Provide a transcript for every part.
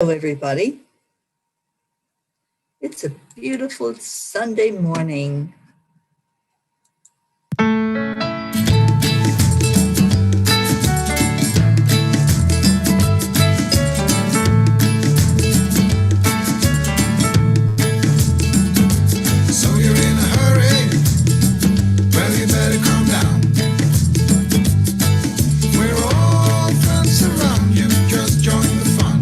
Hello, everybody. It's a beautiful Sunday morning. So you're in a hurry? Well, you better calm down. We're all friends around you, just join the fun.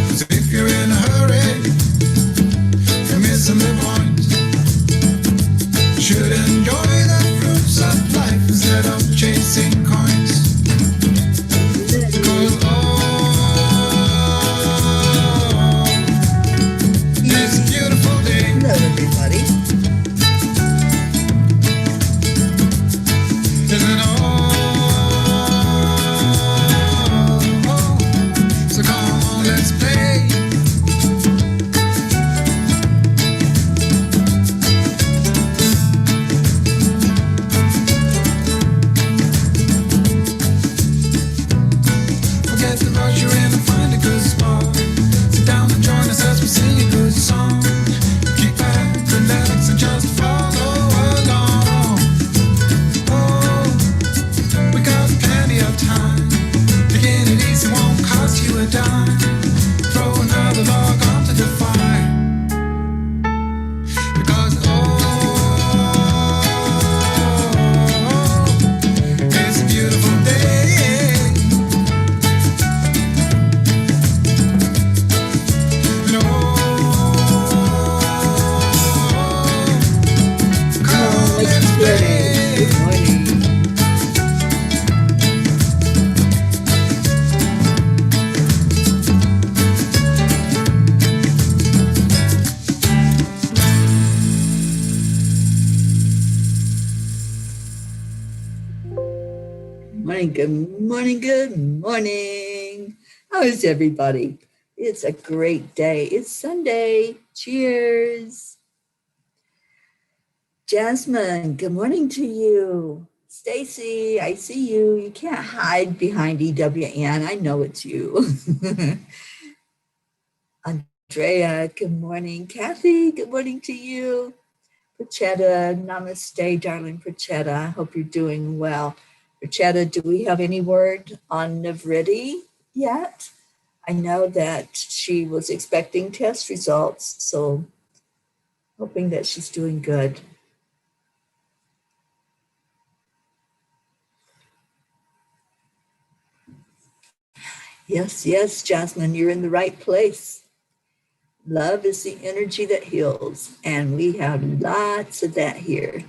'Cause if you're in a hurry, you're missing the point. You should enjoy the fruits of life instead of chasing coins. 'Cause it's a beautiful day. Hello, everybody. Isn't all? So come on, let's play. Forget the rush you're in and find a good spot. Sit down and join us as we sing a good song. Keep back, relax, and just follow along. We got plenty of time. Taking it easy won't cost you a dime. Throw another log onto the fire. Because it's a beautiful day. And come on, let's play. Good morning. Good morning, good morning. How is everybody? It's a great day. It's Sunday. Cheers. Jasmine, good morning to you. Stacy, I see you. You can't hide behind EWN. I know it's you. Andrea, good morning. Kathy, good morning to you. Prachetta, namaste, darling Prachetta. I hope you're doing well. Prachetta, do we have any word on Navriti yet? I know that she was expecting test results, so hoping that she's doing good. Yes, Jasmine, you're in the right place. Love is the energy that heals, and we have lots of that here.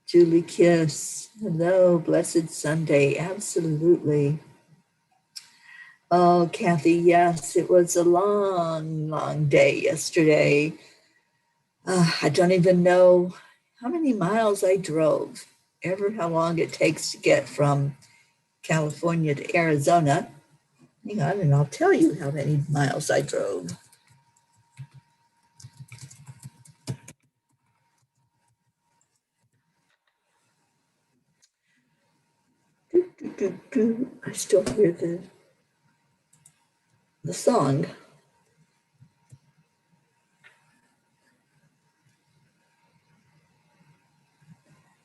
Julie Kiss, hello, blessed Sunday, absolutely. Oh, Kathy, yes, it was a long day yesterday. I don't even know how many miles I drove, ever how long it takes to get from California to Arizona. Hang on, and I'll tell you how many miles I drove. I still hear the song.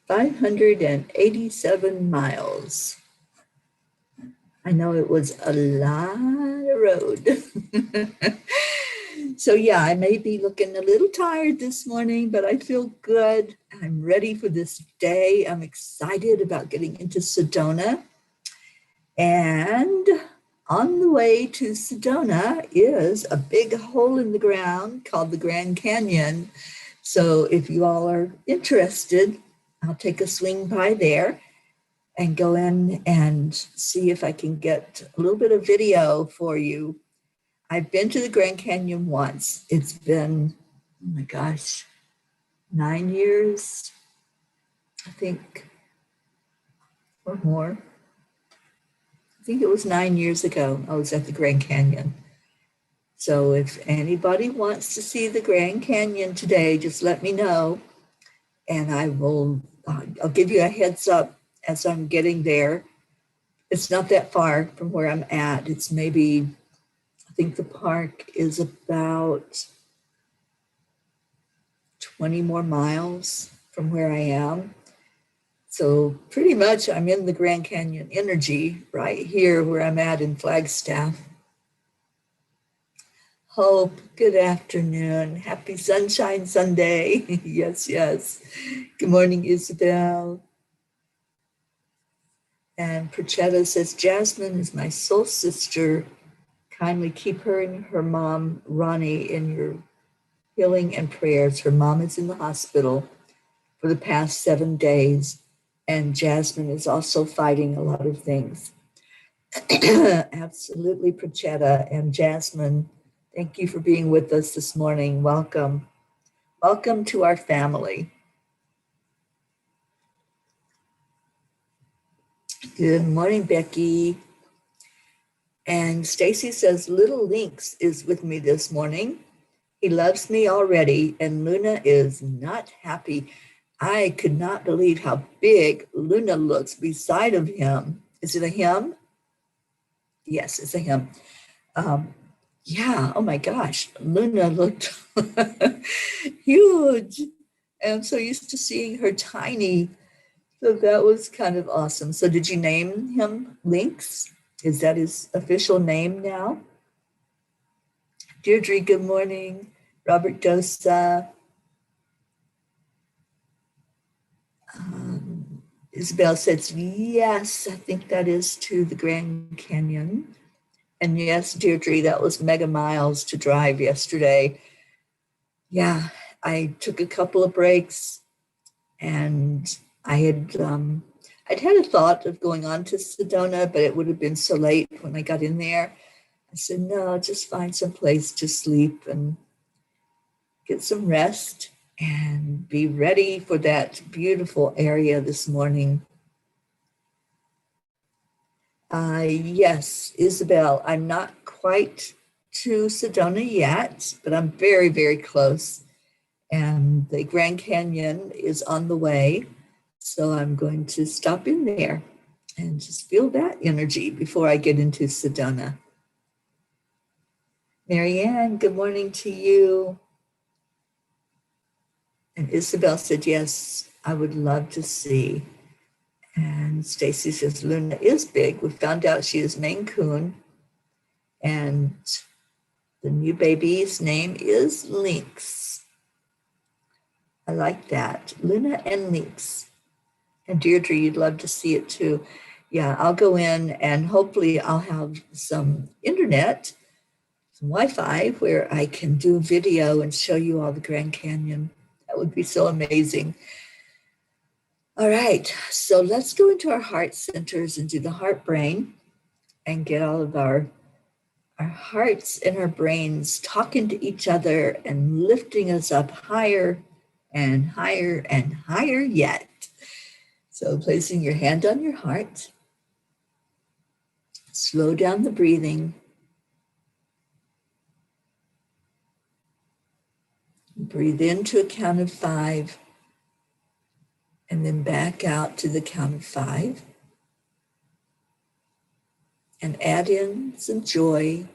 $587 miles. I know it was a lot of road. So yeah, I may be looking a little tired this morning, but I feel good. I'm ready for this day. I'm excited about getting into Sedona. And on the way to Sedona is a big hole in the ground called the Grand Canyon. So if you all are interested, I'll take a swing by there and go in and see if I can get a little bit of video for you. I've been to the Grand Canyon once. It's been, oh my gosh, 9 years, I think, or more. I think it was 9 years ago I was at the Grand Canyon. So if anybody wants to see the Grand Canyon today, just let me know. And I'll give you a heads up as I'm getting there. It's not that far from where I'm at. It's maybe, I think the park is about 20 more miles from where I am. So pretty much I'm in the Grand Canyon energy right here where I'm at in Flagstaff. Hope, good afternoon. Happy Sunshine Sunday. Yes, yes. Good morning, Isabel. And Prachetta says, Jasmine is my soul sister. Kindly keep her and her mom, Ronnie, in your healing and prayers. Her mom is in the hospital for the past 7 days, and Jasmine is also fighting a lot of things. Absolutely, Prachetta and Jasmine, thank you for being with us this morning. Welcome. Welcome to our family. Good morning, Becky. And Stacy says, Little Lynx is with me this morning. He loves me already, and Luna is not happy. I could not believe how big Luna looks beside of him. Is it a him? Yes, it's a him. Yeah, oh my gosh, Luna looked huge. I'm so used to seeing her tiny. So that was kind of awesome. So did you name him Lynx? Is that his official name now? Deirdre, good morning. Robert Dosa. Isabel says, yes, I think that is to the Grand Canyon. And yes, Deirdre, that was mega miles to drive yesterday. Yeah, I took a couple of breaks and I'd had a thought of going on to Sedona, but it would have been so late when I got in there. I said, no, just find some place to sleep and get some rest and be ready for that beautiful area this morning. Yes, Isabel, I'm not quite to Sedona yet, but I'm very, very close. And the Grand Canyon is on the way. So I'm going to stop in there and just feel that energy before I get into Sedona. Marianne, good morning to you. And Isabel said, yes, I would love to see. And Stacy says, Luna is big. We found out she is Maine Coon. And the new baby's name is Lynx. I like that. Luna and Lynx. And Deirdre, you'd love to see it too. Yeah, I'll go in and hopefully I'll have some internet, some Wi-Fi where I can do video and show you all the Grand Canyon. That would be so amazing. All right, so let's go into our heart centers and do the heart brain and get all of our hearts and our brains talking to each other and lifting us up higher and higher and higher yet. So placing your hand on your heart, slow down the breathing. Breathe into a count of 5 and then back out to the count of 5. And add in some joy.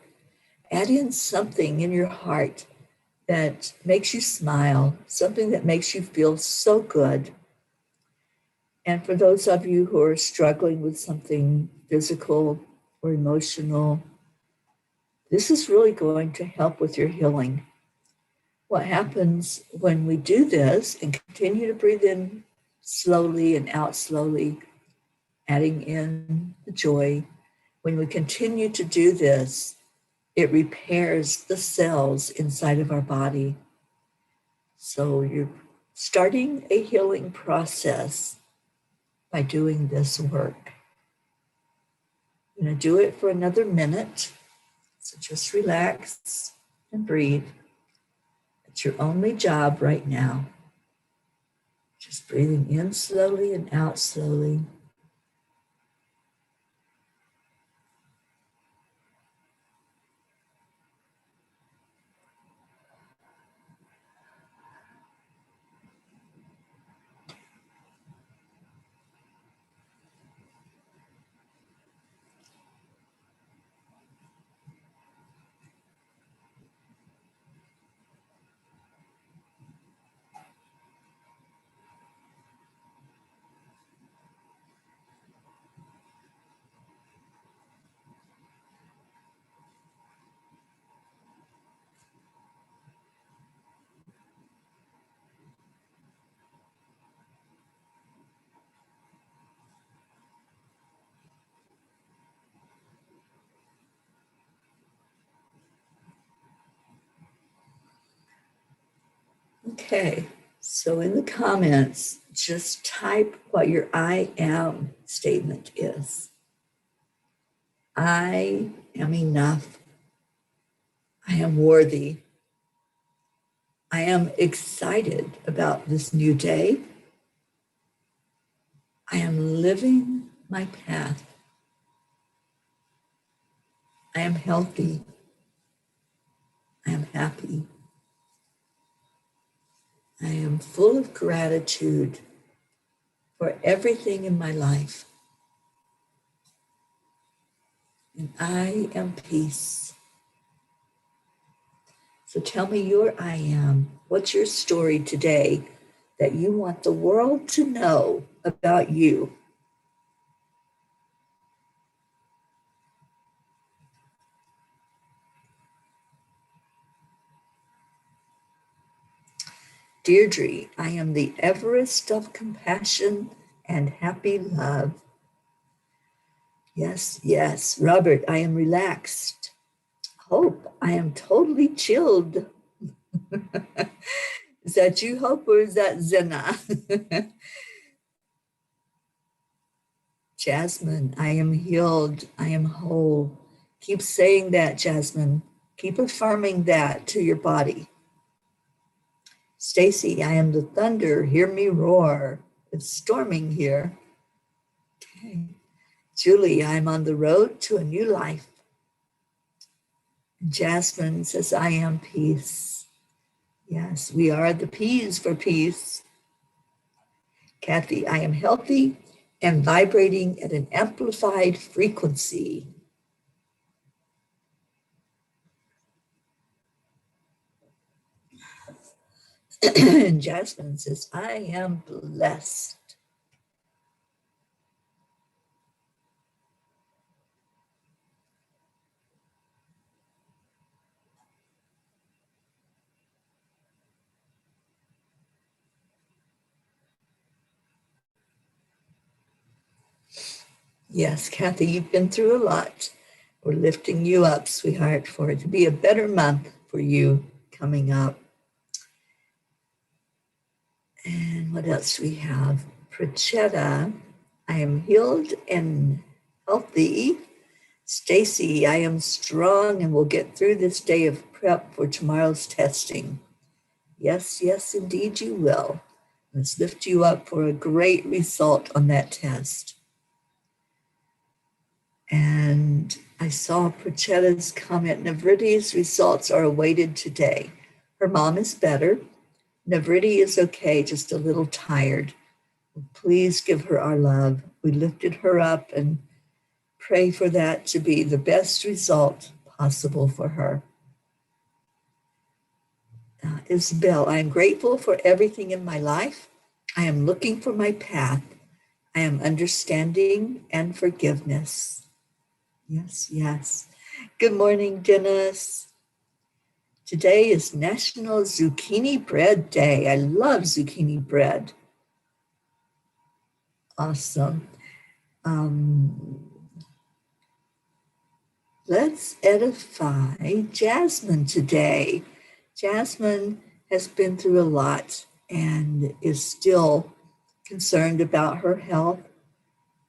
Add in something in your heart that makes you smile, something that makes you feel so good. And for those of you who are struggling with something physical or emotional, this is really going to help with your healing. What happens when we do this and continue to breathe in slowly and out slowly, adding in the joy, when we continue to do this, it repairs the cells inside of our body. So you're starting a healing process by doing this work. I'm going to do it for another minute. So just relax and breathe. It's your only job right now. Just breathing in slowly and out slowly. Okay, so in the comments, just type what your I am statement is. I am enough. I am worthy. I am excited about this new day. I am living my path. I am healthy. I am happy. I am full of gratitude for everything in my life. And I am peace. So tell me your I am. What's your story today that you want the world to know about you? Deirdre, I am the Everest of compassion and happy love. Yes, yes. Robert, I am relaxed. Hope, I am totally chilled. Is that you, Hope, or is that Zena? Jasmine, I am healed. I am whole. Keep saying that, Jasmine. Keep affirming that to your body. Stacy, I am the thunder. Hear me roar. It's storming here. Okay. Julie, I'm on the road to a new life. Jasmine says, I am peace. Yes, we are the P's for peace. Kathy, I am healthy and vibrating at an amplified frequency. And Jasmine says, I am blessed. Yes, Kathy, you've been through a lot. We're lifting you up, sweetheart, for it to be a better month for you coming up. And what else do we have? Prachetta, I am healed and healthy. Stacy, I am strong and will get through this day of prep for tomorrow's testing. Yes, yes, indeed you will. Let's lift you up for a great result on that test. And I saw Prachetta's comment, Navridi's results are awaited today. Her mom is better. Navridi is okay, just a little tired. Please give her our love. We lifted her up and pray for that to be the best result possible for her. Isabel, I am grateful for everything in my life. I am looking for my path. I am understanding and forgiveness. Yes, yes. Good morning, Dennis. Today is National Zucchini Bread Day. I love zucchini bread. Awesome. Let's edify Jasmine today. Jasmine has been through a lot and is still concerned about her health.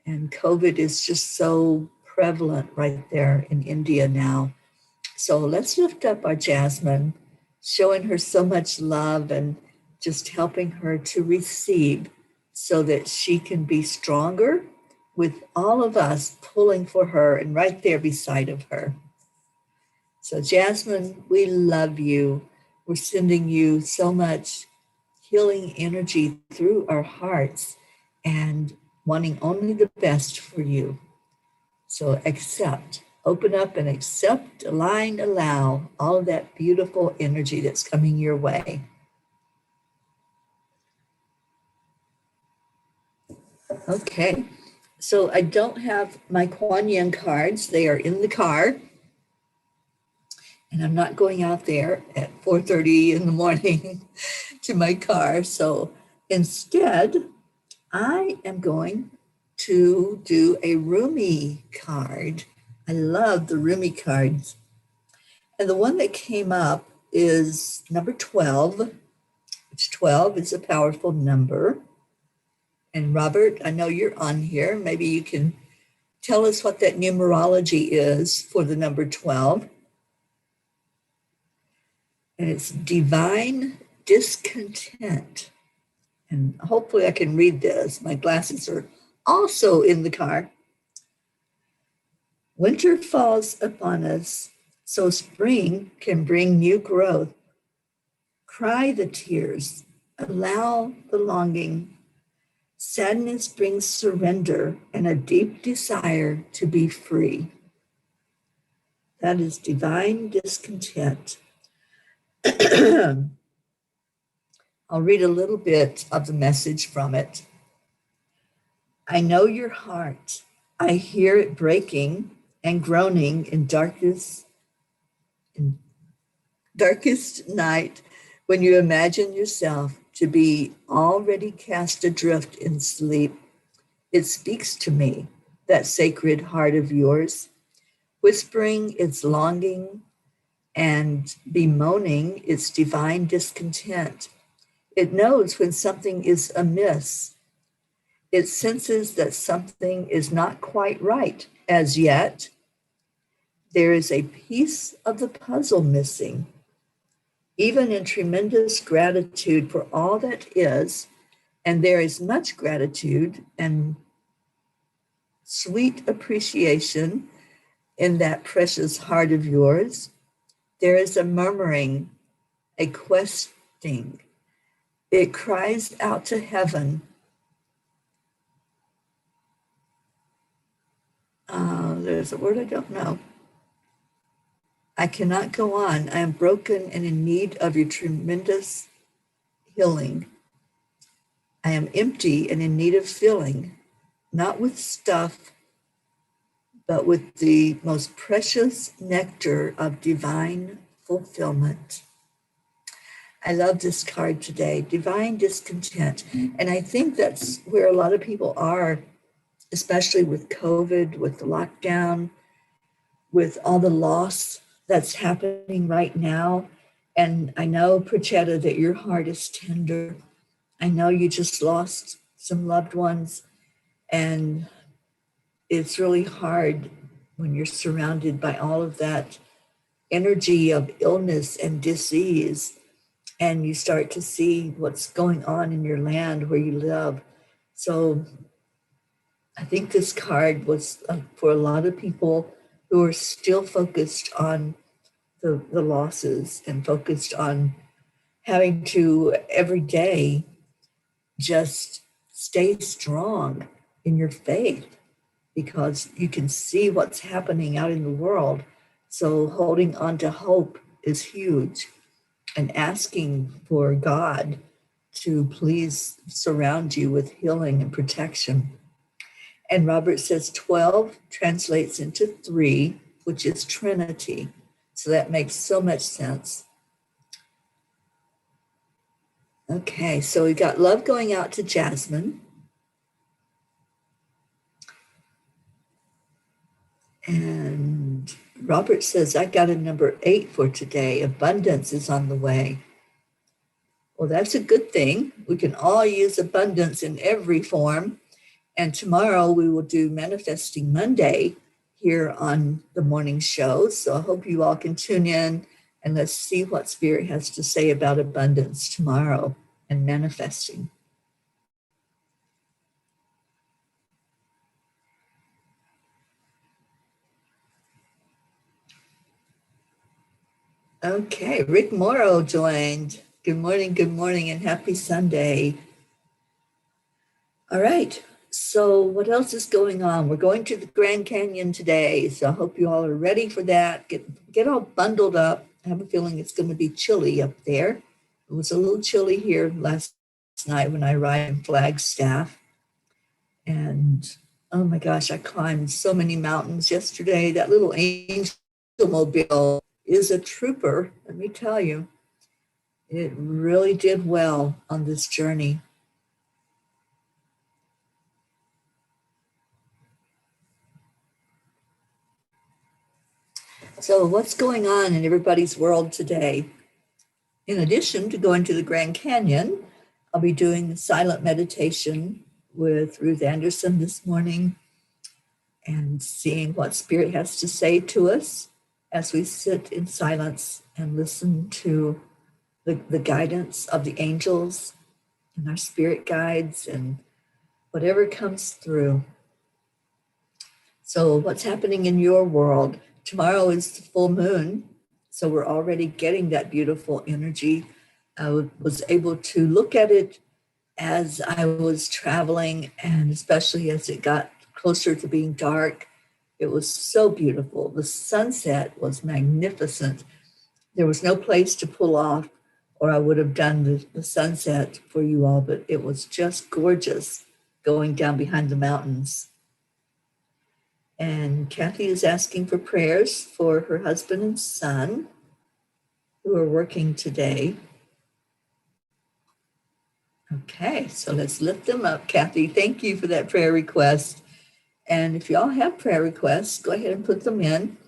And COVID is just so prevalent right there in India now. So let's lift up our Jasmine, showing her so much love and just helping her to receive so that she can be stronger with all of us pulling for her and right there beside of her. So Jasmine, we love you. We're sending you so much healing energy through our hearts and wanting only the best for you. So accept, open up and accept, align, allow all of that beautiful energy that's coming your way. Okay, so I don't have my Kuan Yin cards. They are in the car. And I'm not going out there at 4:30 in the morning to my car. So instead, I am going to do a Rumi card. I love the Rumi cards. And the one that came up is number 12. which 12 is a powerful number. And Robert, I know you're on here. Maybe you can tell us what that numerology is for the number 12. And it's divine discontent. And hopefully I can read this. My glasses are also in the car. Winter falls upon us, so spring can bring new growth. Cry the tears, allow the longing. Sadness brings surrender and a deep desire to be free. That is divine discontent. I'll read a little bit of the message from it. I know your heart. I hear it breaking and groaning in darkest night when you imagine yourself to be already cast adrift in sleep. It speaks to me, that sacred heart of yours, whispering its longing and bemoaning its divine discontent. It knows when something is amiss. It senses that something is not quite right as yet. There is a piece of the puzzle missing. Even in tremendous gratitude for all that is, and there is much gratitude and sweet appreciation in that precious heart of yours, there is a murmuring, a questing. It cries out to heaven. There's a word I don't know. I cannot go on. I am broken and in need of your tremendous healing. I am empty and in need of filling, not with stuff, but with the most precious nectar of divine fulfillment. I love this card today, divine discontent. And I think that's where a lot of people are, especially with COVID, with the lockdown, with all the loss that's happening right now. And I know, Prachetta, that your heart is tender. I know you just lost some loved ones, and it's really hard when you're surrounded by all of that energy of illness and disease, and you start to see what's going on in your land where you live. So I think this card was for a lot of people who are still focused on the losses and focused on having to every day just stay strong in your faith, because you can see what's happening out in the world. So holding on to hope is huge, and asking for God to please surround you with healing and protection. And Robert says 12 translates into 3, which is Trinity. So that makes so much sense. Okay, so we got love going out to Jasmine. And Robert says, I got a number 8 for today. Abundance is on the way. Well, that's a good thing. We can all use abundance in every form. And tomorrow we will do Manifesting Monday here on the morning show. So I hope you all can tune in and let's see what Spirit has to say about abundance tomorrow and manifesting. Okay, Rick Morrow joined. Good morning, and happy Sunday. All right, so what else is going on? We're going to the Grand Canyon today, so I hope you all are ready for that. Get all bundled up. I have a feeling it's going to be chilly up there. It was a little chilly here last night when I arrived in Flagstaff. And oh my gosh, I climbed so many mountains yesterday. That little angel mobile is a trooper, let me tell you. It really did well on this journey. So what's going on in everybody's world today? In addition to going to the Grand Canyon, I'll be doing silent meditation with Ruth Anderson this morning and seeing what Spirit has to say to us as we sit in silence and listen to the guidance of the angels and our spirit guides and whatever comes through. So what's happening in your world? Tomorrow is the full moon, so we're already getting that beautiful energy. I was able to look at it as I was traveling, and especially as it got closer to being dark. It was so beautiful. The sunset was magnificent. There was no place to pull off, or I would have done the sunset for you all, but it was just gorgeous going down behind the mountains. And Kathy is asking for prayers for her husband and son who are working today. Okay, so let's lift them up, Kathy. Thank you for that prayer request. And if y'all have prayer requests, go ahead and put them in.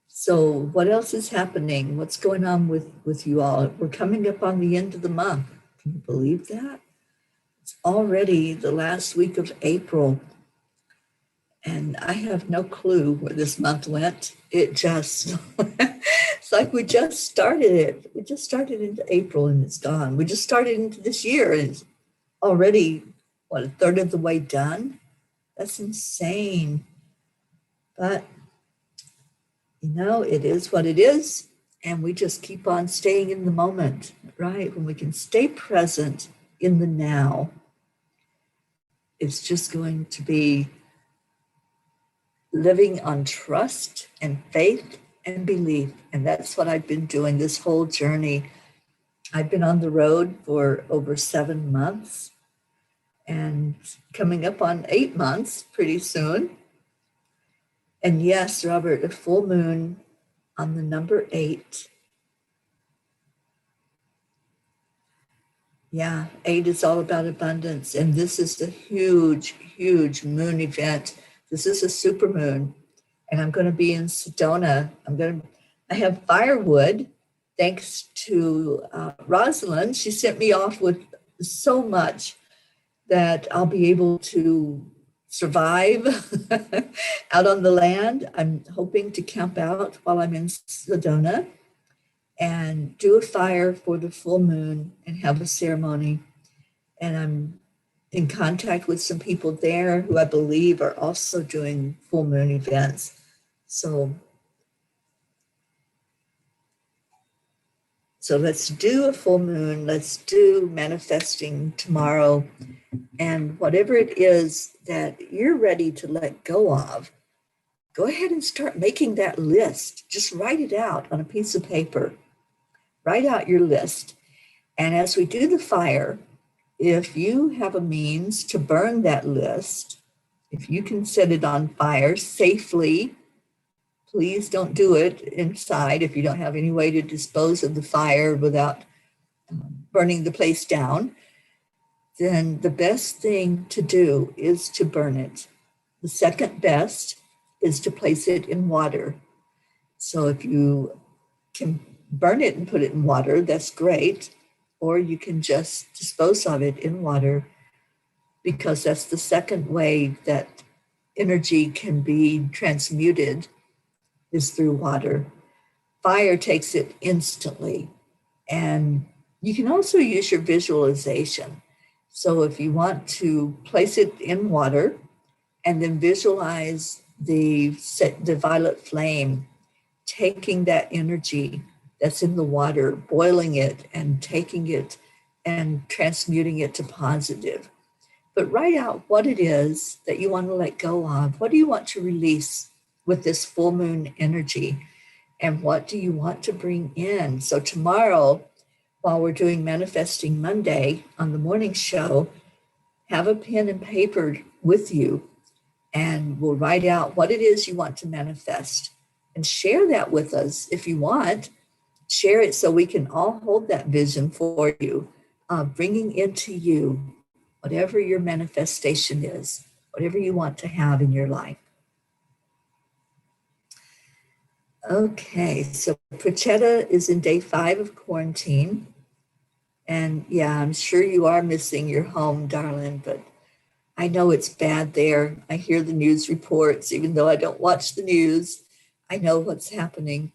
So what else is happening? What's going on with you all? We're coming up on the end of the month. Can you believe that? It's already the last week of April. And I have no clue where this month went. It just, it's like we just started it. We just started into April and it's gone. We just started into this year and it's already, a third of the way done? That's insane. But, it is what it is. And we just keep on staying in the moment, right? When we can stay present in the now, it's just going to be living on trust and faith and belief. And that's what I've been doing this whole journey. I've been on the road for over 7 months and coming up on 8 months pretty soon. And yes, Robert, a full moon on the number 8. Yeah, 8 is all about abundance. And this is a huge, huge moon event. This is a super moon. And I'm going to be in Sedona. I have firewood, thanks to Rosalind. She sent me off with so much that I'll be able to survive out on the land. I'm hoping to camp out while I'm in Sedona and do a fire for the full moon and have a ceremony. And I'm in contact with some people there who I believe are also doing full moon events. So let's do a full moon. Let's do manifesting tomorrow. And whatever it is that you're ready to let go of, go ahead and start making that list. Just write it out on a piece of paper. Write out your list. And as we do the fire, if you have a means to burn that list, if you can set it on fire safely, please don't do it inside if you don't have any way to dispose of the fire without burning the place down. Then the best thing to do is to burn it. The second best is to place it in water. So if you can burn it and put it in water, that's great. Or you can just dispose of it in water, because that's the second way that energy can be transmuted, is through water. Fire takes it instantly. And you can also use your visualization. So if you want to place it in water and then visualize the violet flame, taking that energy that's in the water, boiling it and taking it and transmuting it to positive. But write out what it is that you want to let go of. What do you want to release with this full moon energy? And what do you want to bring in? So tomorrow, while we're doing Manifesting Monday on the morning show, have a pen and paper with you, and we'll write out what it is you want to manifest and share that with us if you want. Share it so we can all hold that vision for you, bringing into you whatever your manifestation is, whatever you want to have in your life. Okay, so Prachetta is in day 5 of quarantine. And yeah, I'm sure you are missing your home, darling, but I know it's bad there. I hear the news reports, even though I don't watch the news. I know what's happening.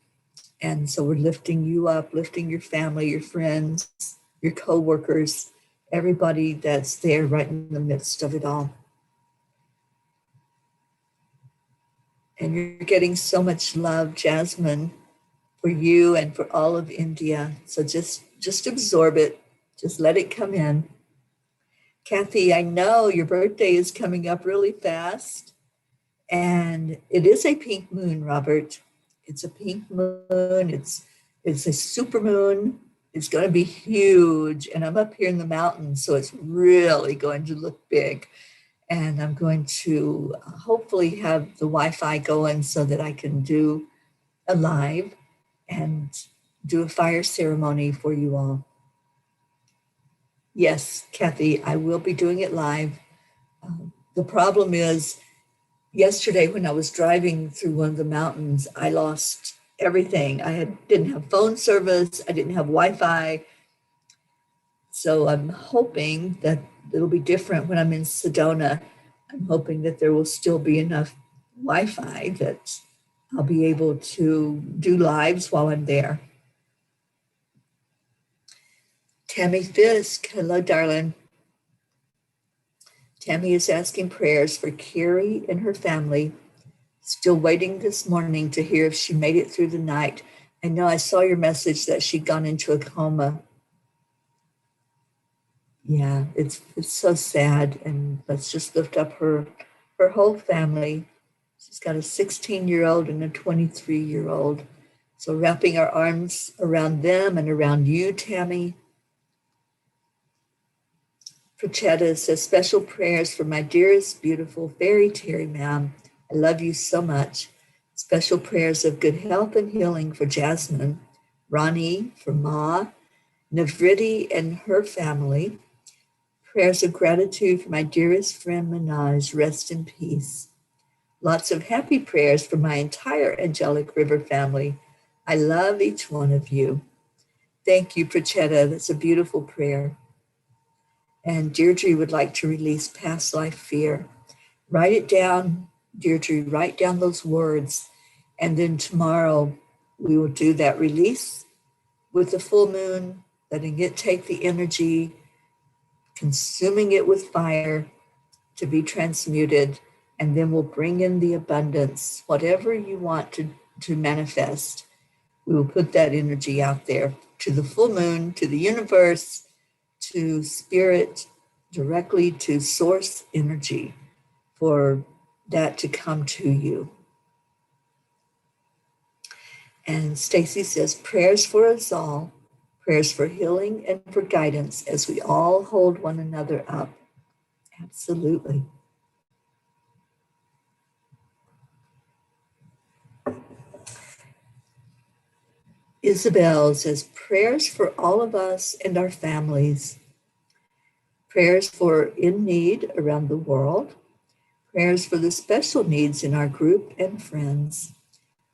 And so we're lifting you up, lifting your family, your friends, your coworkers, everybody that's there right in the midst of it all. And you're getting so much love, Jasmine, for you and for all of India. So just absorb it. Just let it come in. Kathy, I know your birthday is coming up really fast. And it is a pink moon, Robert. It's a pink moon. It's a super moon. It's going to be huge. And I'm up here in the mountains, so it's really going to look big. And I'm going to hopefully have the Wi-Fi going so that I can do a live and do a fire ceremony for you all. Yes, Kathy, I will be doing it live. The problem is, yesterday when I was driving through one of the mountains, I lost everything. Didn't have phone service. I didn't have Wi-Fi. So I'm hoping that it'll be different when I'm in Sedona. I'm hoping that there will still be enough Wi-Fi that I'll be able to do lives while I'm there. Tammy Fisk, hello, darling. Tammy is asking prayers for Carrie and her family. Still waiting this morning to hear if she made it through the night. I know I saw your message that she'd gone into a coma. Yeah, it's so sad. And let's just lift up her whole family. She's got a 16-year-old and a 23-year-old. So wrapping our arms around them and around you, Tammy. Prachetta says, special prayers for my dearest, beautiful fairy Teri, ma'am. I love you so much. Special prayers of good health and healing for Jasmine, Ronnie, for Ma, Navriti and her family. Prayers of gratitude for my dearest friend Manaj, rest in peace. Lots of happy prayers for my entire Angelic River family. I love each one of you. Thank you, Prachetta. That's a beautiful prayer. And Deirdre would like to release past life fear. Write it down, Deirdre, write down those words. And then tomorrow we will do that release with the full moon, letting it take the energy, consuming it with fire to be transmuted. And then we'll bring in the abundance, whatever you want to manifest. We will put that energy out there to the full moon, to the universe, to spirit, directly to source energy for that to come to you. And Stacy says, prayers for us all, prayers for healing and for guidance as we all hold one another up. Absolutely. Isabel says, prayers for all of us and our families. Prayers for in need around the world. Prayers for the special needs in our group and friends.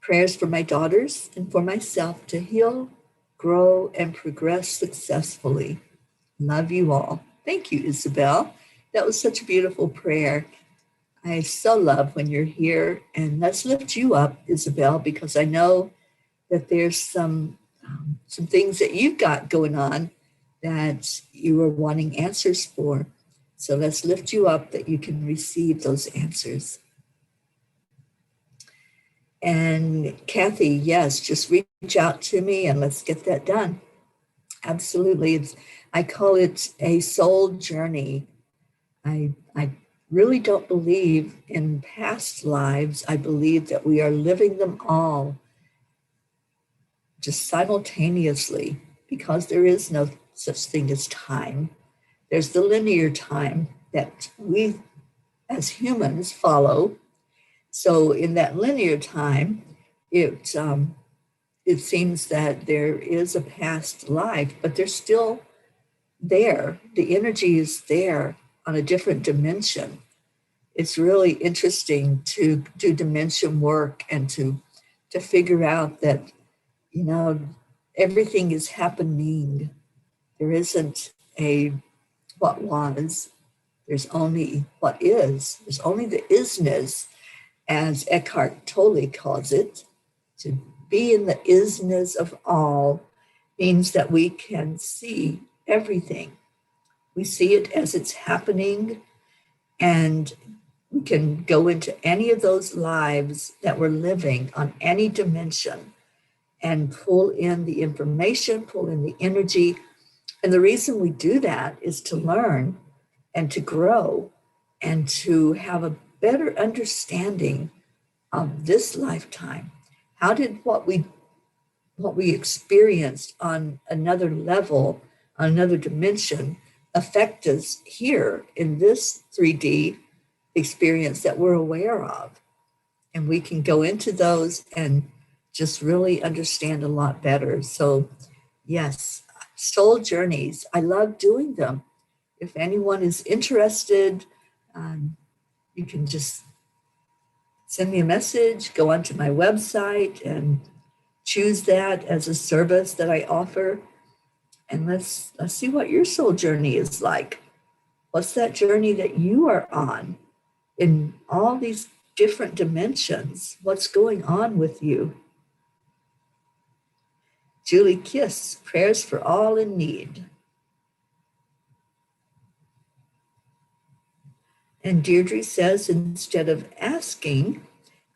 Prayers for my daughters and for myself to heal, grow, and progress successfully. Love you all. Thank you, Isabel. That was such a beautiful prayer. I so love when you're here. And let's lift you up, Isabel, because I know that there's some things that you've got going on that you are wanting answers for. So let's lift you up that you can receive those answers. And Kathy, yes, just reach out to me and let's get that done. Absolutely. I call it a soul journey. I really don't believe in past lives. I believe that we are living them all just simultaneously, because there is no such thing as time. There's the linear time that we as humans follow. So in that linear time, it seems that there is a past life, but they're still there. The energy is there on a different dimension. It's really interesting to do dimension work and to to figure out that, you know, everything is happening. There isn't a what was, there's only what is. There's only the isness, as Eckhart Tolle calls it. To be in the isness of all means that we can see everything. We see it as it's happening, and we can go into any of those lives that we're living on any dimension and pull in the information, pull in the energy. And the reason we do that is to learn and to grow and to have a better understanding of this lifetime. How did what we experienced on another level, on another dimension, affect us here in this 3D experience that we're aware of? And we can go into those and just really understand a lot better. So yes, soul journeys, I love doing them. If anyone is interested, you can just send me a message, go onto my website and choose that as a service that I offer. And let's see what your soul journey is like. What's that journey that you are on in all these different dimensions? What's going on with you? Julie Kiss, prayers for all in need. And Deirdre says, instead of asking,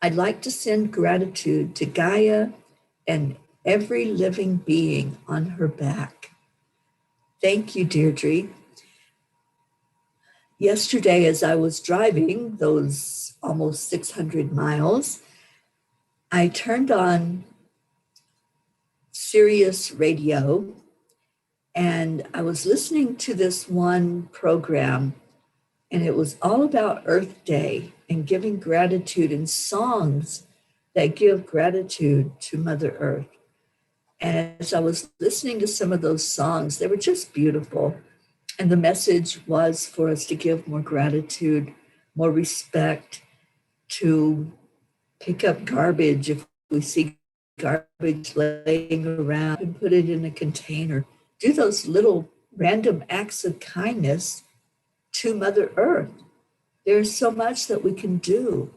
I'd like to send gratitude to Gaia and every living being on her back. Thank you, Deirdre. Yesterday, as I was driving those almost 600 miles, I turned on Sirius Radio, and I was listening to this one program, and it was all about Earth Day and giving gratitude in songs that give gratitude to Mother Earth. And as I was listening to some of those songs, they were just beautiful. And the message was for us to give more gratitude, more respect, to pick up garbage if we see garbage laying around and put it in a container. Do those little random acts of kindness to Mother Earth. There's so much that we can do.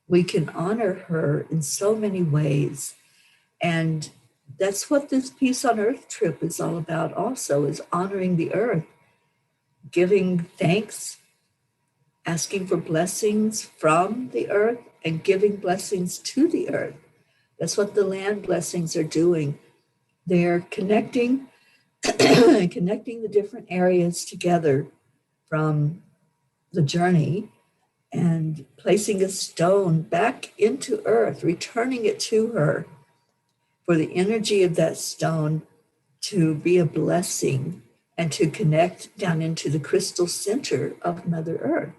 We can honor her in so many ways. And that's what this Peace on Earth trip is all about also, is honoring the earth, giving thanks, asking for blessings from the earth, and giving blessings to the earth. That's what the land blessings are doing. They're connecting the different areas together from the journey and placing a stone back into earth, returning it to her for the energy of that stone to be a blessing and to connect down into the crystal center of Mother Earth.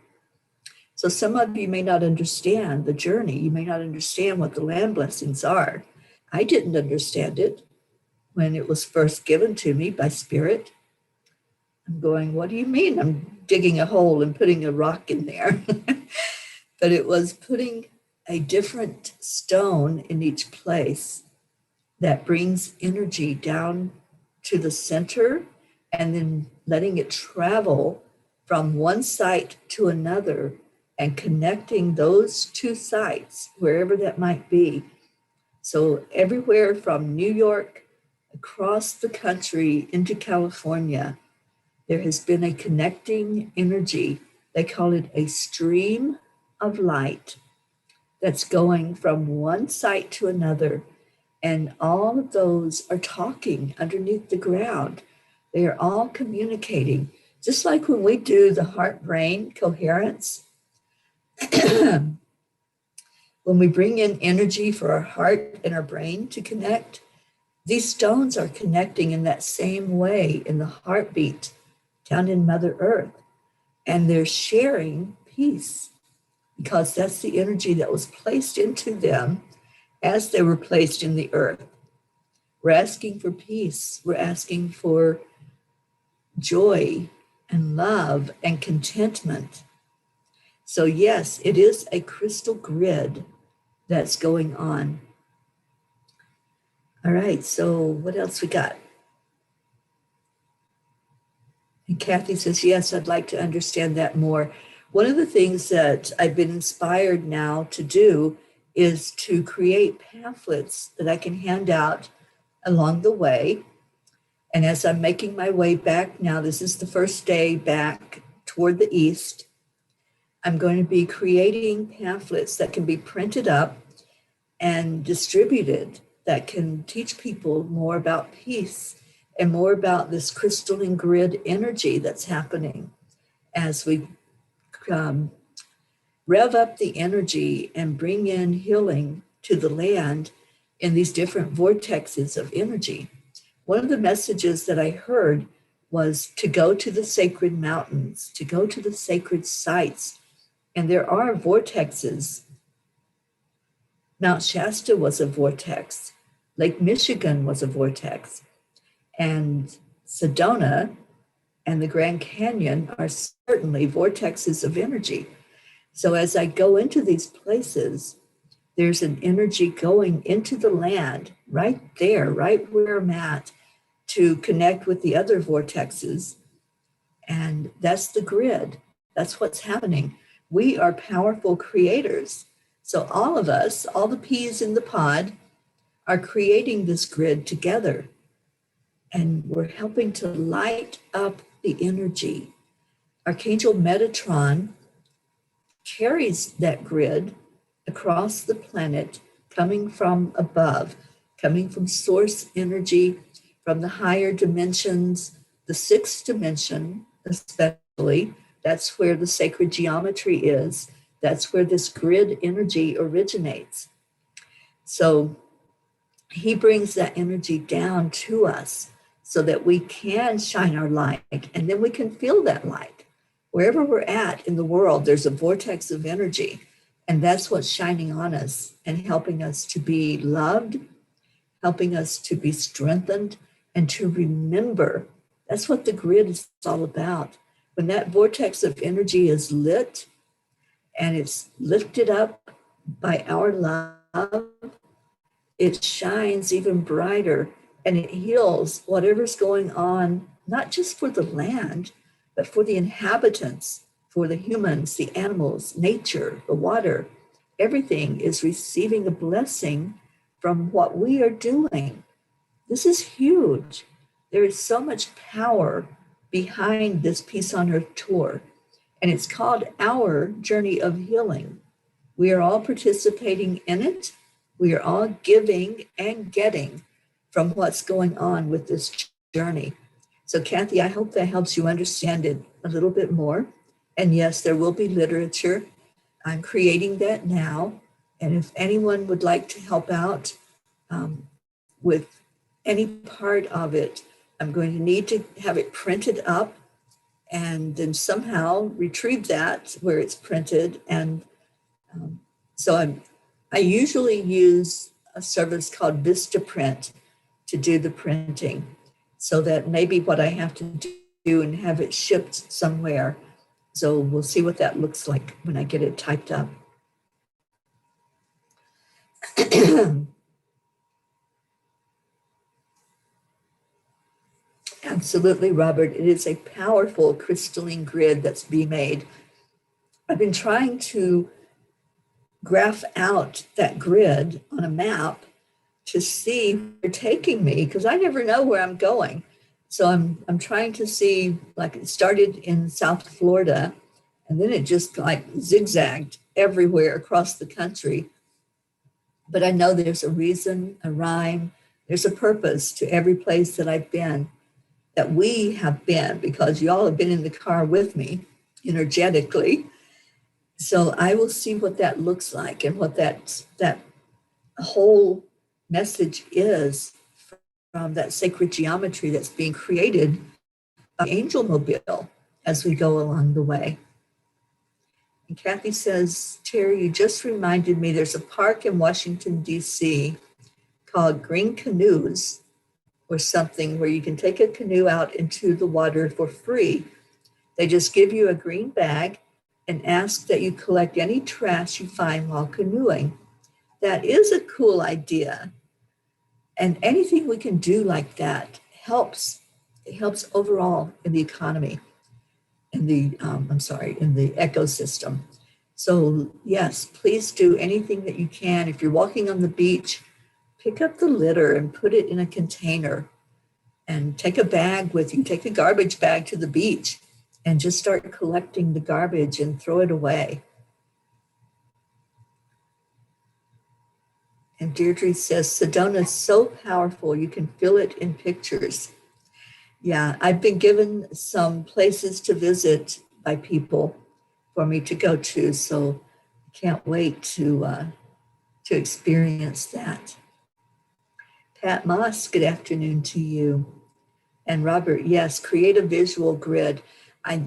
So some of you may not understand the journey. You may not understand what the land blessings are. I didn't understand it when it was first given to me by Spirit. I'm going, what do you mean? I'm digging a hole and putting a rock in there. But it was putting a different stone in each place that brings energy down to the center and then letting it travel from one site to another and connecting those two sites, wherever that might be. So everywhere from New York across the country into California, there has been a connecting energy. They call it a stream of light that's going from one site to another. And all of those are talking underneath the ground. They are all communicating. Just like when we do the heart-brain coherence, when we bring in energy for our heart and our brain to connect, these stones are connecting in that same way in the heartbeat down in Mother Earth. And they're sharing peace because that's the energy that was placed into them as they were placed in the earth. We're asking for peace. We're asking for joy and love and contentment. So yes, it is a crystal grid that's going on. All right, so what else we got? And Kathy says, yes, I'd like to understand that more. One of the things that I've been inspired now to do is to create pamphlets that I can hand out along the way. And as I'm making my way back now, this is the first day back toward the east, I'm going to be creating pamphlets that can be printed up and distributed that can teach people more about peace and more about this crystalline grid energy that's happening as we rev up the energy and bring in healing to the land in these different vortexes of energy. One of the messages that I heard was to go to the sacred mountains, to go to the sacred sites. And there are vortexes. Mount Shasta was a vortex. Lake Michigan was a vortex. And Sedona and the Grand Canyon are certainly vortexes of energy. So as I go into these places, there's an energy going into the land right there, right where I'm at, to connect with the other vortexes. And that's the grid. That's what's happening. We are powerful creators. So all of us, all the peas in the pod, are creating this grid together. And we're helping to light up the energy. Archangel Metatron carries that grid across the planet, coming from above, coming from source energy, from the higher dimensions, the sixth dimension especially. That's where the sacred geometry is. That's where this grid energy originates. So he brings that energy down to us so that we can shine our light, and then we can feel that light. Wherever we're at in the world, there's a vortex of energy, and that's what's shining on us and helping us to be loved, helping us to be strengthened, and to remember. That's what the grid is all about. When that vortex of energy is lit and it's lifted up by our love, it shines even brighter and it heals whatever's going on, not just for the land, but for the inhabitants, for the humans, the animals, nature, the water. Everything is receiving a blessing from what we are doing. This is huge. There is so much power behind this Peace on Earth tour, and it's called Our Journey of Healing. We are all participating in it. We are all giving and getting from what's going on with this journey. So Kathy, I hope that helps you understand it a little bit more. And yes, there will be literature. I'm creating that now. And if anyone would like to help out with any part of it, I'm going to need to have it printed up and then somehow retrieve that where it's printed. And so I usually use a service called Vistaprint to do the printing, so that maybe what I have to do and have it shipped somewhere. So we'll see what that looks like when I get it typed up. Absolutely, Robert. It is a powerful crystalline grid that's being made. I've been trying to graph out that grid on a map to see where it's taking me, because I never know where I'm going. So I'm trying to see, like it started in South Florida, and then it just like zigzagged everywhere across the country. But I know there's a reason, a rhyme, there's a purpose to every place that I've been, that we have been, because y'all have been in the car with me energetically. So I will see what that looks like and what that whole message is from that sacred geometry that's being created by Angel Mobile as we go along the way. And Kathy says, Teri, you just reminded me there's a park in Washington, D.C. called Green Canoes or something, where you can take a canoe out into the water for free. They just give you a green bag and ask that you collect any trash you find while canoeing. That is a cool idea. And anything we can do like that helps. It helps overall in the economy, in the, in the ecosystem. So yes, please do anything that you can. If you're walking on the beach, pick up the litter and put it in a container and take a bag with you. Take a garbage bag to the beach and just start collecting the garbage and throw it away. And Deirdre says, Sedona is so powerful, you can feel it in pictures. Yeah, I've been given some places to visit by people for me to go to, so I can't wait to experience that. Pat Moss, good afternoon to you. And Robert, yes, create a visual grid. I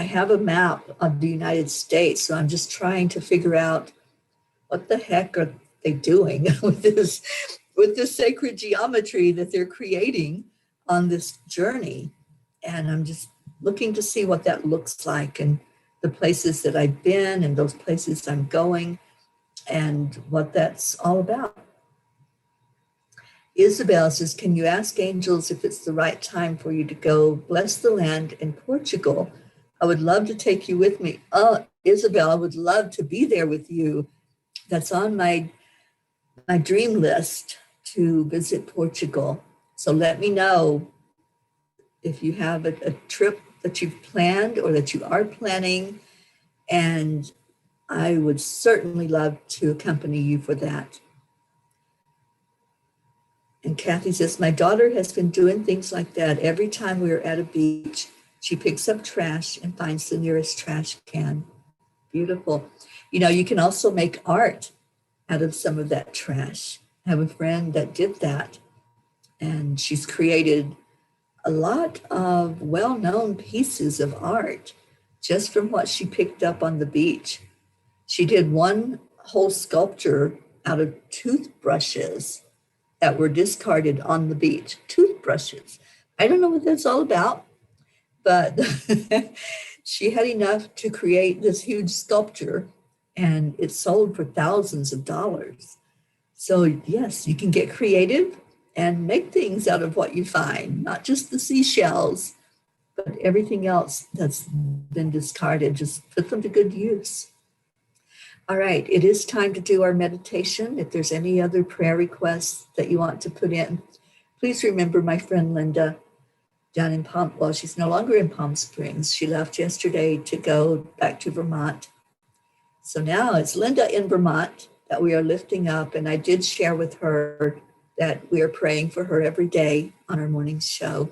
have a map of the United States, so I'm just trying to figure out what the heck are they doing with this sacred geometry that they're creating on this journey. And I'm just looking to see what that looks like and the places that I've been and those places I'm going and what that's all about. Isabel says, can you ask angels if it's the right time for you to go bless the land in Portugal? I would love to take you with me. Oh, Isabel, I would love to be there with you. That's on my dream list to visit Portugal. So let me know if you have a trip that you've planned or that you are planning, and I would certainly love to accompany you for that. And Kathy says, my daughter has been doing things like that. Every time we are at a beach, she picks up trash and finds the nearest trash can. Beautiful. You know, you can also make art out of some of that trash. I have a friend that did that, and she's created a lot of well-known pieces of art just from what she picked up on the beach. She did one whole sculpture out of toothbrushes that were discarded on the beach. Toothbrushes. I don't know what that's all about, but she had enough to create this huge sculpture, and it sold for thousands of dollars. So yes, you can get creative and make things out of what you find, not just the seashells, but everything else that's been discarded. Just put them to good use. All right, it is time to do our meditation. If there's any other prayer requests that you want to put in, please remember my friend Linda down in she's no longer in Palm Springs. She left yesterday to go back to Vermont. So now it's Linda in Vermont that we are lifting up. And I did share with her that we are praying for her every day on our morning show.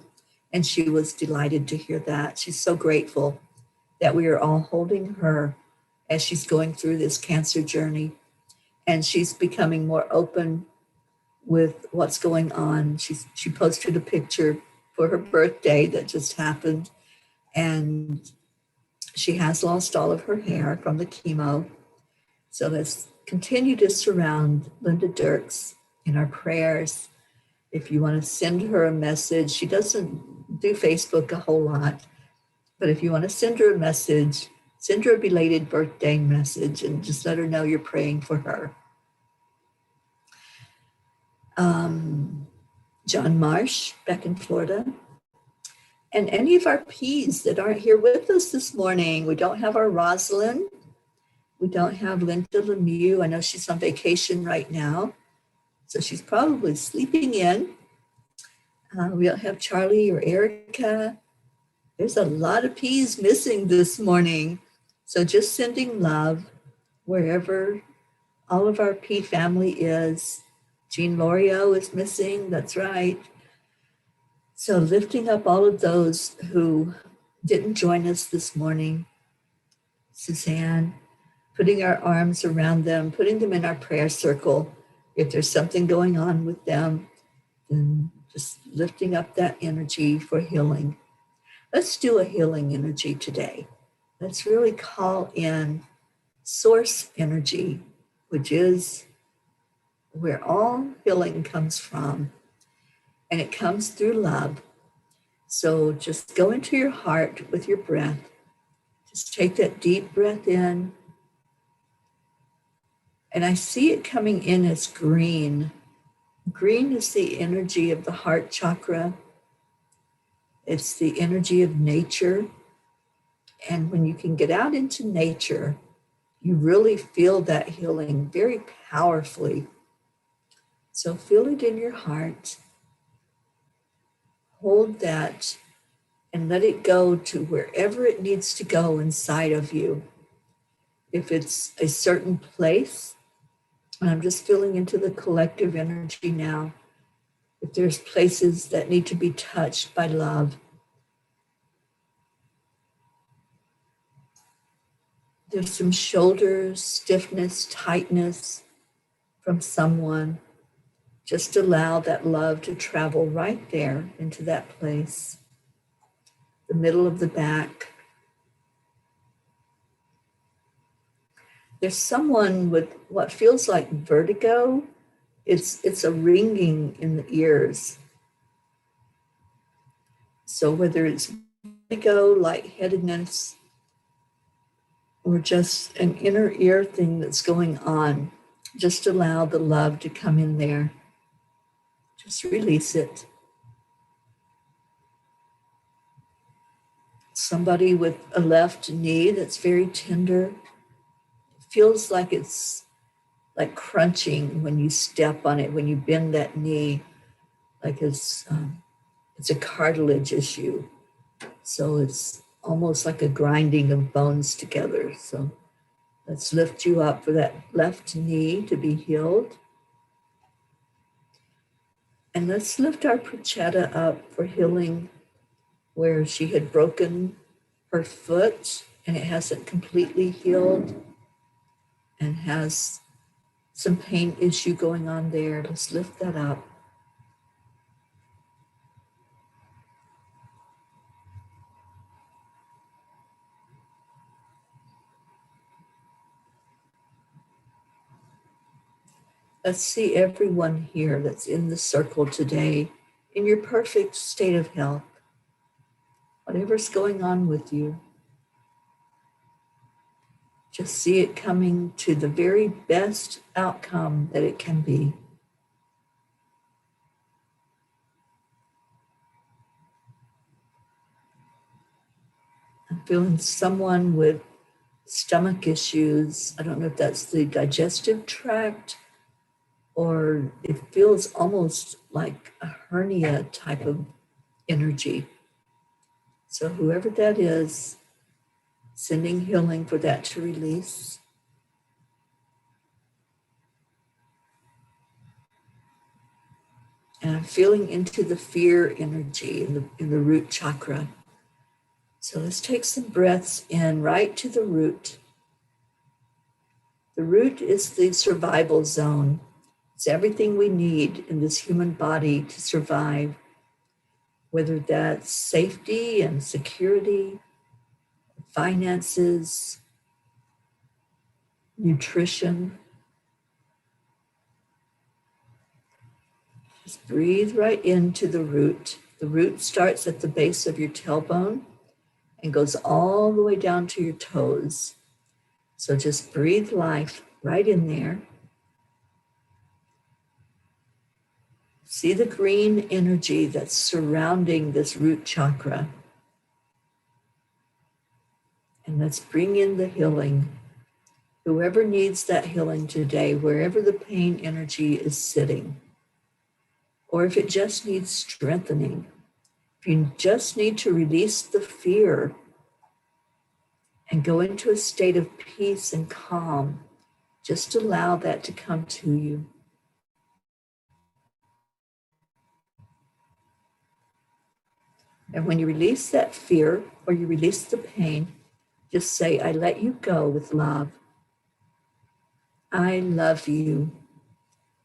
And she was delighted to hear that. She's so grateful that we are all holding her as she's going through this cancer journey. And she's becoming more open with what's going on. She posted a picture for her birthday that just happened. And she has lost all of her hair from the chemo. So let's continue to surround Linda Dirks in our prayers. If you want to send her a message, she doesn't do Facebook a whole lot, but if you want to send her a message, send her a belated birthday message and just let her know you're praying for her. John Marsh back in Florida. And any of our P's that aren't here with us this morning. We don't have our Rosalind. We don't have Linda Lemieux. I know she's on vacation right now, so she's probably sleeping in. We don't have Charlie or Erica. There's a lot of P's missing this morning. So just sending love wherever all of our P family is. Jean Lorio is missing, that's right. So lifting up all of those who didn't join us this morning. Suzanne, putting our arms around them, putting them in our prayer circle. If there's something going on with them, then just lifting up that energy for healing. Let's do a healing energy today. Let's really call in source energy, which is where all healing comes from. And it comes through love. So just go into your heart with your breath. Just take that deep breath in. And I see it coming in as green. Green is the energy of the heart chakra. It's the energy of nature. And when you can get out into nature, you really feel that healing very powerfully. So feel it in your heart. Hold that and let it go to wherever it needs to go inside of you. If it's a certain place, and I'm just feeling into the collective energy now. If there's places that need to be touched by love, there's some shoulder stiffness, tightness from someone. Just allow that love to travel right there into that place. The middle of the back. There's someone with what feels like vertigo. It's a ringing in the ears. So whether it's vertigo, lightheadedness, or just an inner ear thing that's going on, just allow the love to come in there. Just release it. Somebody with a left knee that's very tender. It feels like it's like crunching when you step on it, when you bend that knee, like it's a cartilage issue. So it's almost like a grinding of bones together. So let's lift you up for that left knee to be healed. And let's lift our Prachetta up for healing where she had broken her foot and it hasn't completely healed and has some pain issue going on there. Let's lift that up. Let's see everyone here that's in the circle today in your perfect state of health. Whatever's going on with you, just see it coming to the very best outcome that it can be. I'm feeling someone with stomach issues. I don't know if that's the digestive tract or it feels almost like a hernia type of energy. So whoever that is, sending healing for that to release. And I'm feeling into the fear energy in the root chakra. So let's take some breaths in right to the root. The root is the survival zone. It's everything we need in this human body to survive, whether that's safety and security, finances, nutrition. Just breathe right into the root. The root starts at the base of your tailbone and goes all the way down to your toes. So just breathe life right in there. See the green energy that's surrounding this root chakra. And let's bring in the healing. Whoever needs that healing today, wherever the pain energy is sitting, or if it just needs strengthening, if you just need to release the fear and go into a state of peace and calm, just allow that to come to you. And when you release that fear or you release the pain, just say, I let you go with love. I love you.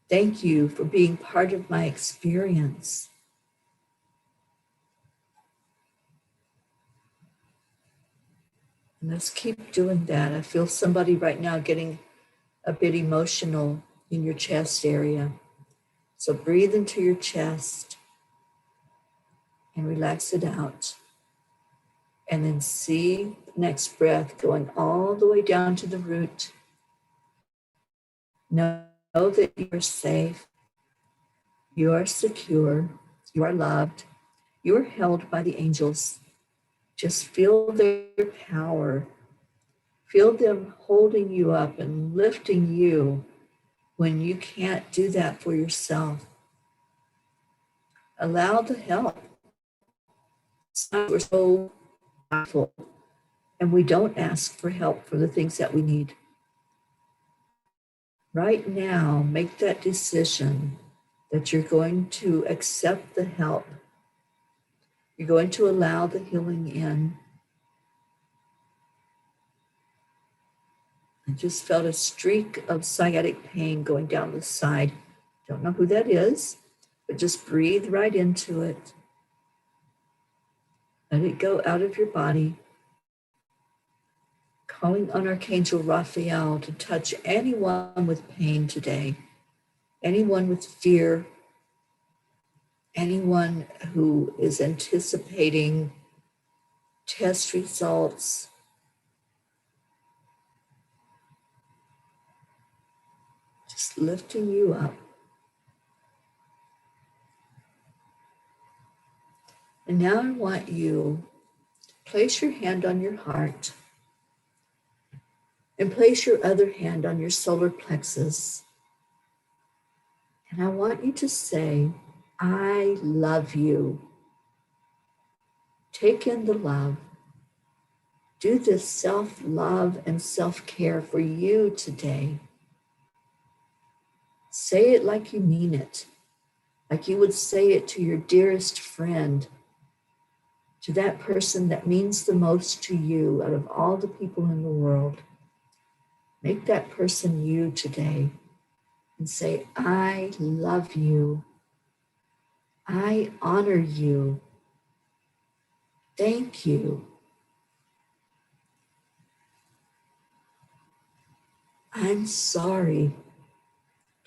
Thank you for being part of my experience. And let's keep doing that. I feel somebody right now getting a bit emotional in your chest area. So breathe into your chest and relax it out. And then see the next breath going all the way down to the root. Know that you're safe. You are secure. You are loved. You are held by the angels. Just feel their power. Feel them holding you up and lifting you when you can't do that for yourself. Allow the help. Sometimes we're so powerful and we don't ask for help for the things that we need. Right now, make that decision that you're going to accept the help. You're going to allow the healing in. I just felt a streak of sciatic pain going down the side. Don't know who that is, but just breathe right into it. Let it go out of your body. Calling on Archangel Raphael to touch anyone with pain today, anyone with fear, anyone who is anticipating test results. Just lifting you up. And now I want you to place your hand on your heart and place your other hand on your solar plexus. And I want you to say, I love you. Take in the love. Do this self-love and self-care for you today. Say it like you mean it, like you would say it to your dearest friend, to that person that means the most to you out of all the people in the world. Make that person you today and say, I love you. I honor you. Thank you. I'm sorry.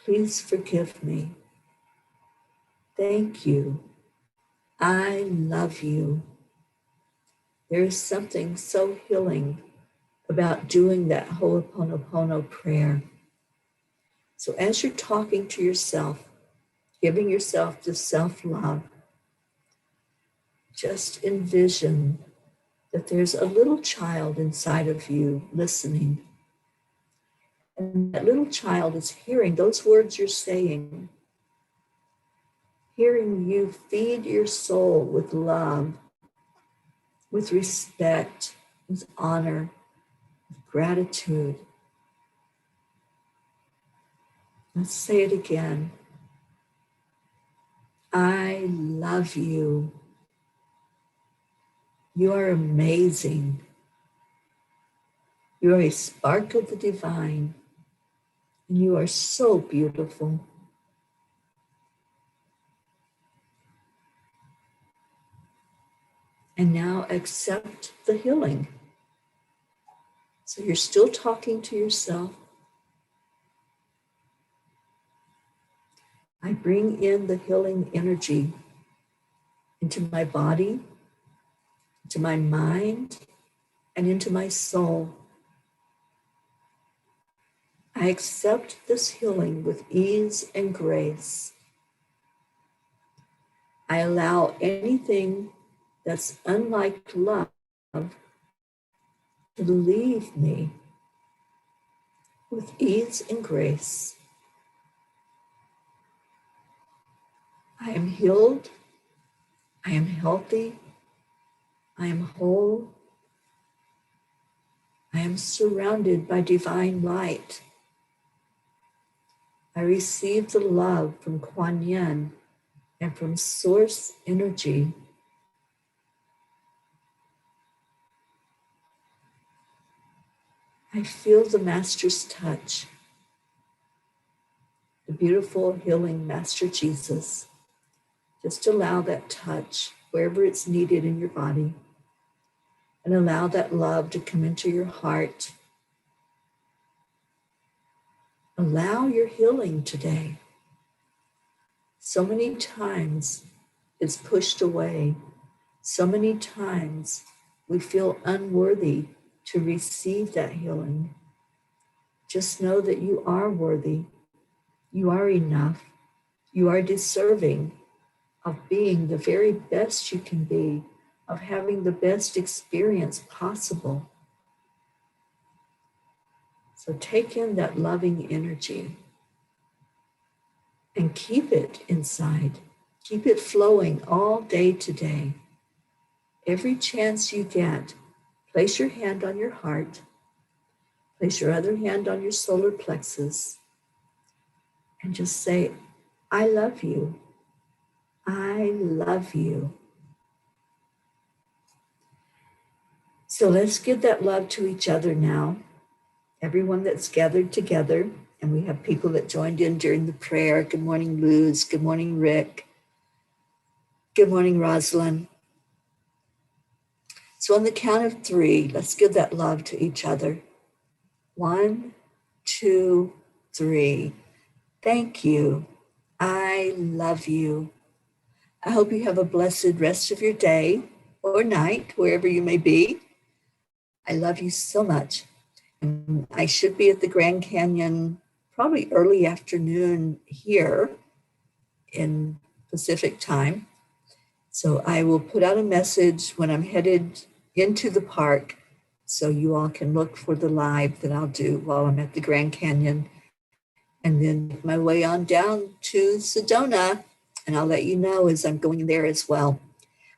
Please forgive me. Thank you. I love you. There is something so healing about doing that Holoponopono prayer. So as you're talking to yourself, giving yourself this self-love, just envision that there's a little child inside of you listening. And that little child is hearing those words you're saying, hearing you feed your soul with love, with respect, with honor, with gratitude. Let's say it again. I love you. You are amazing. You are a spark of the divine, and you are so beautiful. And now accept the healing. So you're still talking to yourself. I bring in the healing energy into my body, into my mind, and into my soul. I accept this healing with ease and grace. I allow anything that's unlike love to leave me with ease and grace. I am healed. I am healthy. I am whole. I am surrounded by divine light. I receive the love from Kuan Yin and from source energy. I feel the Master's touch, the beautiful healing Master Jesus. Just allow that touch wherever it's needed in your body, and allow that love to come into your heart. Allow your healing today. So many times it's pushed away. So many times we feel unworthy to receive that healing. Just know that you are worthy. You are enough. You are deserving of being the very best you can be, of having the best experience possible. So take in that loving energy and keep it inside. Keep it flowing all day today. Every chance you get, place your hand on your heart, place your other hand on your solar plexus, and just say, I love you. I love you. So let's give that love to each other now. Everyone that's gathered together, and we have people that joined in during the prayer. Good morning, Luz. Good morning, Rick. Good morning, Rosalind. So on the count of 3, let's give that love to each other. 1, 2, 3. Thank you. I love you. I hope you have a blessed rest of your day or night, wherever you may be. I love you so much. And I should be at the Grand Canyon probably early afternoon here in Pacific time. So I will put out a message when I'm headed into the park so you all can look for the live that I'll do while I'm at the Grand Canyon. And then make my way on down to Sedona, and I'll let you know as I'm going there as well.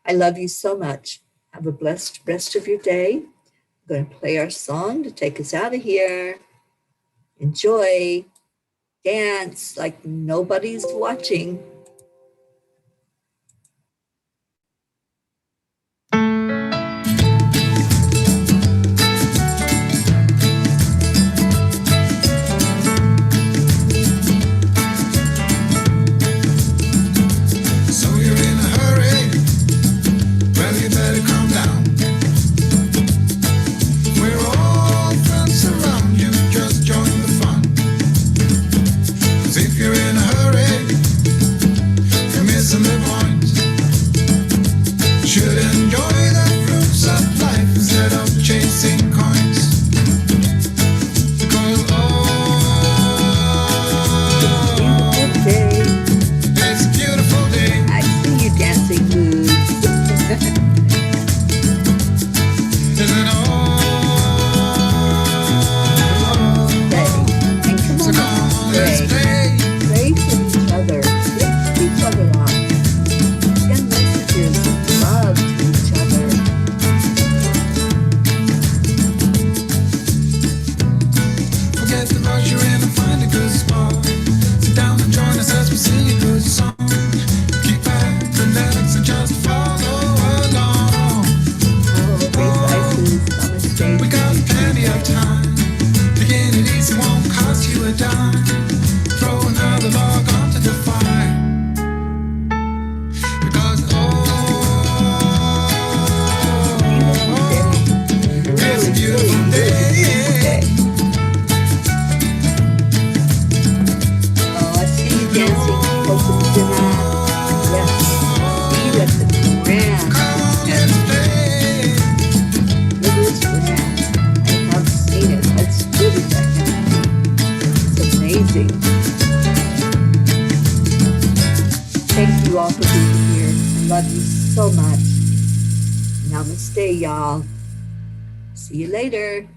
I love you so much. Have a blessed rest of your day. I'm going to play our song to take us out of here. Enjoy. Dance like nobody's watching. Thank you all for being here. I love you so much. Namaste, y'all. See you later.